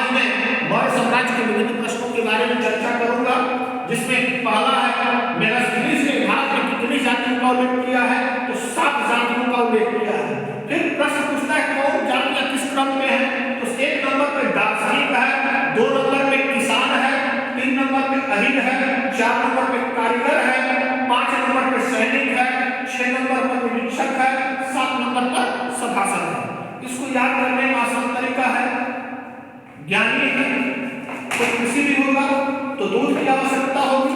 आज मैं मौर्य साम्राज्य के विभिन्न प्रश्नों के बारे में चर्चा करूंगा, जिसमें पहला है मेगास्थनीज ने भारत में कितनी जातियों का उल्लेख किया है, तो 7 जातियों का उल्लेख किया है। फिर प्रश्न पूछता है कौन जातियां किस क्रम में है, तो 1 नंबर पे दार्शनिक है, 2 नंबर पे किसान है, 3 नंबर पे अहिर है, 4 नंबर पे कारीगर है, 5 नंबर पे सैनिक है, 6 नंबर पर निरीक्षक है, 7 नंबर पर सभासद है। इसको याद करने का आसान तरीका है, ज्ञानी है तो कृषि भी होगा, तो दूध की आवश्यकता होगी,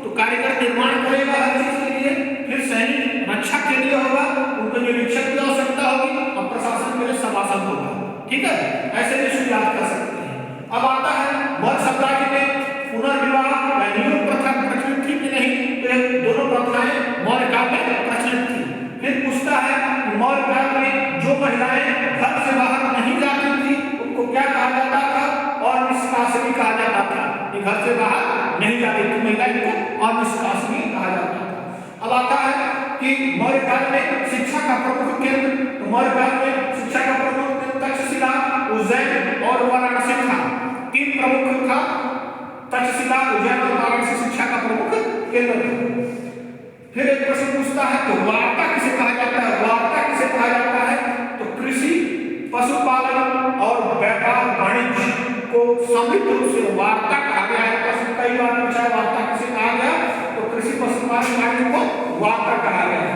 तो कारीगर निर्माण करेगा हर चीज के लिए, फिर सैनिक रक्षा के लिए होगा, उनको निरीक्षक की आवश्यकता होगी, और प्रशासन के लिए सभासद होगा। ठीक है, ऐसे भी इसको याद कर सकते हैं। अब आता है मौर्य साम्राज्य में पुनर्विवाह या नियोग प्रथा प्रचलित थी कि नहीं, तो ये दोनों प्रथाएं मौर्य काल में प्रचलित थी। फिर पूछता है मौर्य काल में जो महिलाएं घर से बाहर नहीं जाती थी उनको क्या कहा जाता था, और निष्कासनी कहा जाता था। ये घर से बाहर नहीं जाती थी महिलाएं को और निष्कासनी कहा जाता था। अब आता है कि मौर्य काल में शिक्षा का प्रमुख केंद्र, तो मौर्य काल में शिक्षा का प्रमुख केंद्र तक्षशिला, उज्जैन और वाराणसी था। 3 प्रमुख था, तक्षशिला, उज्जैन और वाराणसी शिक्षा का प्रमुख केंद्र था। फिर एक प्रश्न पूछता है तो वार्ता किसे कहा जाता है, वार्ता किसे कहा जाता है, तो कृषि, पशुपालन और व्यापार वाणिज्य को सम्मिलित रूप से वार्ता कहा गया है। प्रश्न कई बार पूछा है वार्ता किसे कहा गया, तो कृषि, पशुपालन वाणिज्य को वार्ता कहा गया है।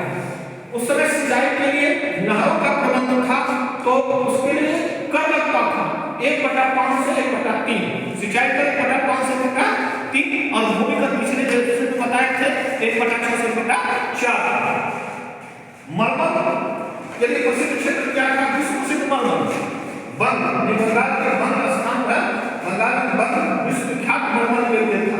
उस समय सिंचाई के लिए नहरों का प्रबंध था, तो उसके लिए कर लगता था 1/5 से 1/3, सिंचाई का 1/5 से 1/3, और भूमिगत पिछले जैसे बताए थे 1/6 से 1/4। मरमत के लिए प्रसिद्ध क्षेत्र क्या था, विश्व प्रसिद्ध मरमत बंग, बंगाल के बंग स्थान है, बंगाल में बंग विश्वविख्यात मरमत के लिए था।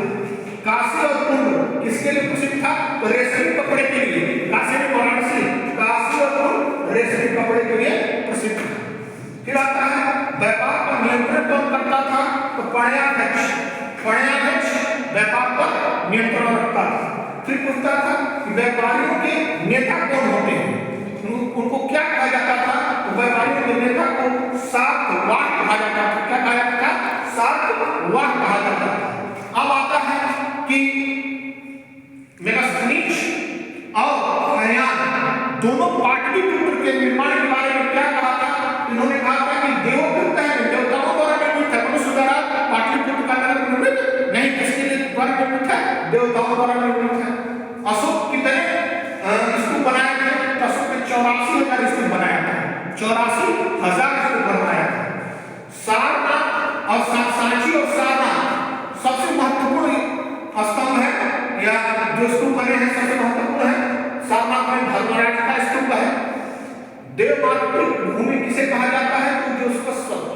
काशी और कुंभ किसके लिए प्रसिद्ध था, तो रेशमी कपड़े के लिए, काशी में वाराणसी, काशी और कुंभ रेशमी कपड़े के लिए प्रसिद्ध था। फिर आता है व्यापार पर नियंत्रण कौन करता था, तो पणयाध्यक्ष, पणयाध्यक्ष व्यापार पर नियंत्रण रखता था। फिर पूछता था कि व्यापारियों के नेता कौन होते हैं, उनको क्या कहा जाता था, तो व्यापारियों के नेता को सातवाह कहा जाता था। क्या कहा जाता था, सातवाह कहा जाता था। अब आता है कि मेगास्थनीज और हरियाणा दोनों पाटलिपुत्र के निर्माण के बारे में क्या कहा था, इन्होंने कहा था कि देवोक्त है, देवताओं द्वारा निर्मित है, मनुष्य द्वारा पाटलिपुत्र का नगर निर्मित नहीं, किसके लिए द्वारा निर्मित है, देवताओं द्वारा निर्मित है। अशोक कितने स्तूप बनाए थे, अशोक ने 84,000 स्तूप बनाया था, 84,000 स्तूप बनाया था। सारनाथ और सांची और सारनाथ सबसे महत्वपूर्ण स्तंभ है, या जो स्तूप बने हैं सबसे महत्वपूर्ण है। सारनाथ में धर्मराज का स्तूप है। देवमातृक भूमि किसे कहा जाता है, तो जो उसका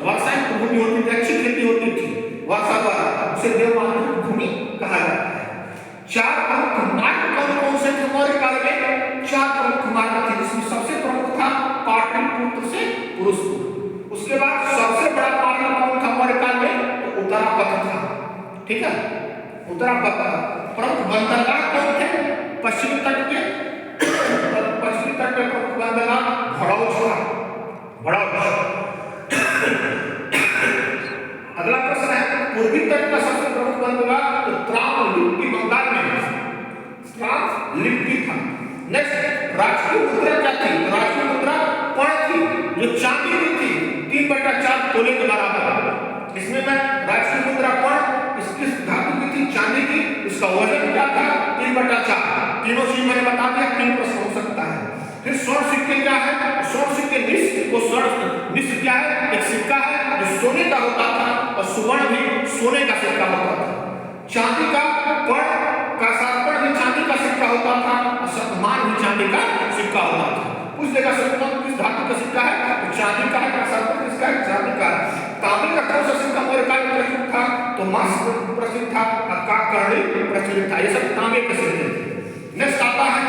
वर्षायुक्त भूमि होती थी, अच्छी खेती होती थी वर्षा द्वारा, उसे देवमातृक भूमि कहा जाता है। 4 प्रमुख मार्ग कौन से थे मौर्य काल में, 4 प्रमुख मार्ग थे, जिसमें सबसे प्रमुख था पाटलिपुत्र से पुरुषपुर। उसके बाद सबसे बड़ा मार्ग कौन था मौर्य काल में, तो उत्तरापथ था। ठीक है, उत्तरापथ था। प्रमुख बंदरगाह कौन थे, पश्चिमी तट पे प्रमुख बंदरगाह भड़ौच था, भड़ौच। अगला प्रश्न है पूर्वी तट का सबसे प्रमुख बंदरगाह, तो त्रावलिप्ति बंगाल में, त्रावलिप्ति था। नेक्स्ट राजकीय मुद्रा क्या थी, राजकीय मुद्रा पण थी, जो चांदी की थी 3/4 तोले के बराबर। इसमें मैं राजकीय मुद्रा पण इसकी धातु की थी, चांदी की, इसका वजन क्या था 3/4। तीनों चीज मैंने बता दिया, 3 प्रश्न हो सकता है। फिर स्वर्ण सिक्के क्या है, स्वर्ण सिक्के निश्च क्या है, एक सिक्का है जो सोने का होता था, और सुवर्ण भी सोने का सिक्का होता था। चांदी का पण का सातपण भी चांदी का सिक्का होता था, और शतमान भी चांदी का सिक्का होता था। उस जगह शतमान किस धातु का सिक्का है, तो चांदी का है, सातपण किसका है, चांदी का। तांबे का कौन सा सिक्का मौर्य काल में प्रचलित था, तो मास प्रचलित था, काकर्णी प्रचलित था। ये सब तांबे के सिक्के थे। नेक्स्ट आता है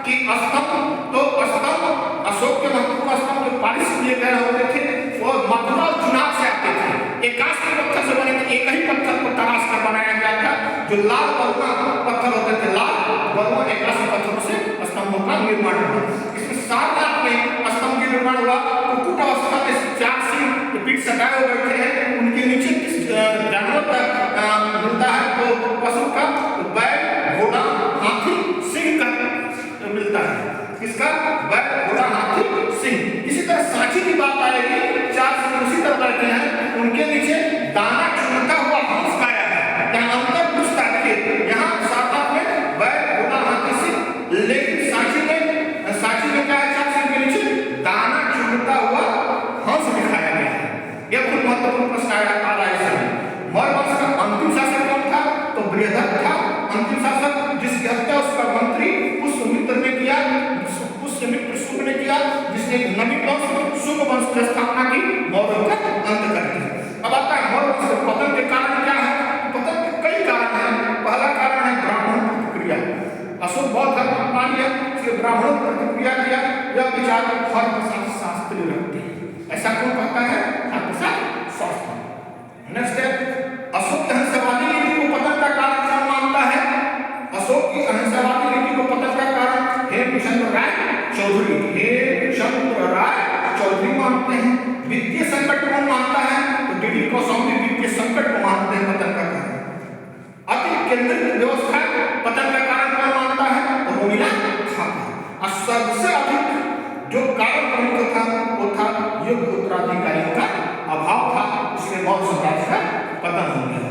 कि स्तंभ, तो स्तंभ अशोक के महत्वपूर्ण स्तंभ जो पालिश किए गए होते थे, वो मथुरा और चुनाव से आते थे। एकाश के पत्थर से बने थे, एक ही पत्थर को तराश कर बनाया गया था, जो लाल बलुआ पत्थर होते थे, लाल बलुआ एकाशी पत्थरों से स्तंभों का निर्माण हुआ। इसमें सारनाथ में स्तंभ का निर्माण हुआ। कुकुट अवस्था में 4 सिंह पीठ सटाए हुए बैठे हैं, उनके नीचे जिसने नवीन वंश शुभ वंश की स्थापना की, मौर्यों का अंत कर दिया। अब आता है मौर्य वंश के पतन के कारण क्या है? पतन के कई कारण हैं। पहला कारण है ब्राह्मण प्रतिक्रिया। अशोक बौद्ध धर्म अपना लिया, इसलिए ब्राह्मणों ने प्रतिक्रिया किया। यह विचार हरप्रसाद शास्त्री रखते हैं। ऐसा कौन कहता है? हरप्रसाद शास्त्री। नेक्स्ट है अशोक की अहिंसावादी नीति को पतन का कारण कौन मानता है? अशोक की अहिंसावादी नीति को पतन का कारण हेमचंद्र राय चौधरी, हेमचंद्र राय चौधरी मानते हैं। वित्तीय संकट कौन मानता है? तो डीडी कौशाम्बी वित्तीय संकट को मानते हैं पतन का कारण। अति केंद्रित व्यवस्था पतन का कारण कौन मानता है? तो रोमिला थापा। और सबसे अधिक जो कारण प्रमुख था वो था युग उत्तराधिकारियों का अभाव था, इसलिए मौर्य साम्राज्य का पतन हो गया।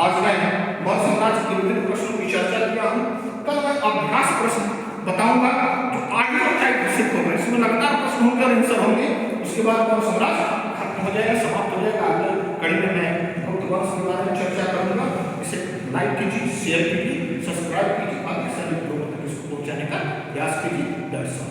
आज मैं मौर्य साम्राज्य के विभिन्न प्रश्नों की चर्चा किया हूँ। कल मैं अभ्यास प्रश्न बताऊंगा जो आर्टिकल टाइप विकसित होगा, इसमें लगातार प्रश्न होंगे और आंसर होंगे। उसके बाद मौर्य साम्राज्य खत्म हो जाएगा, समाप्त हो जाएगा। अगले कड़ी में मैं गुप्त वंश के बारे में चर्चा करूंगा। इसे लाइक कीजिए, शेयर कीजिए, सब्सक्राइब कीजिए और सभी लोगों तक इसको पहुंचाने का प्रयास कीजिए। दर्शक